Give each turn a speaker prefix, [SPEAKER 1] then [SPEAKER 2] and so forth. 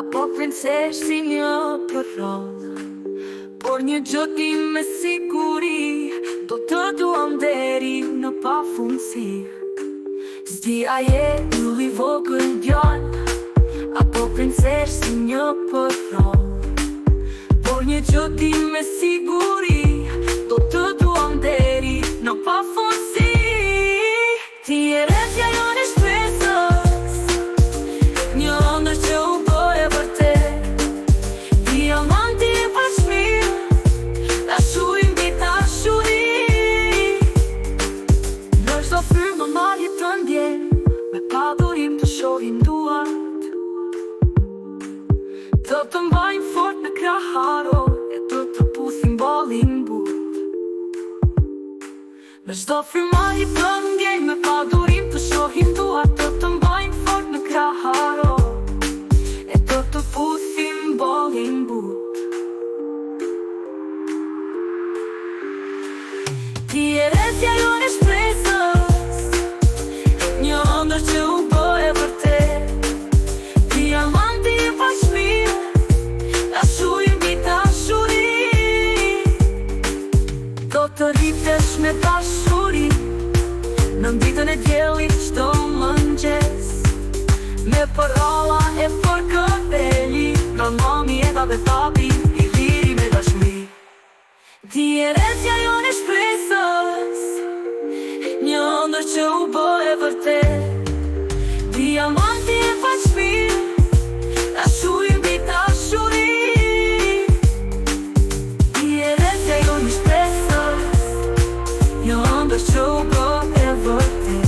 [SPEAKER 1] apo princesh si një përron. Por një gjotim me siguri, do të duam deri në pafundësi. S'di a je ylli vogël djalë, apo princesh si një përron. Por një gjotim me siguri, do të duam deri në pafundësi. Ti e rretja jonë e shpresës, një ëndër që u bëhe vërtet. Diamanti e pashmir, dashuri mbi dashuri. Në çdo frymë marrje të ndjen, me padurim të shohim duart. Të të mbajmë fort në kraharo, e të të puthim ballin but. Në çdo frymë marrje të ndjen, me padurim të shohim duart. Të të mbajmë fort në kraharo, e të të puthim ballin but. Ti e rretja jonë e shpresës, një ëndër që u bëhe vërtet. Diamanti e pashmir, dashuri mbi dashuri. Do të rritesh me dashuri, në ditën e diellit çdo mëngjes. Me parolla e për këmbeli, nga mami e dhe papi, i liri me dashuri. Ti e rretja jonë e shpresës, një ëndër që u bëhe vërtet. Diamanti e pashmir, dashuri mbi dashuri. Ti e rretja jonë e shpresës, një ëndër që u bëhe vërtet.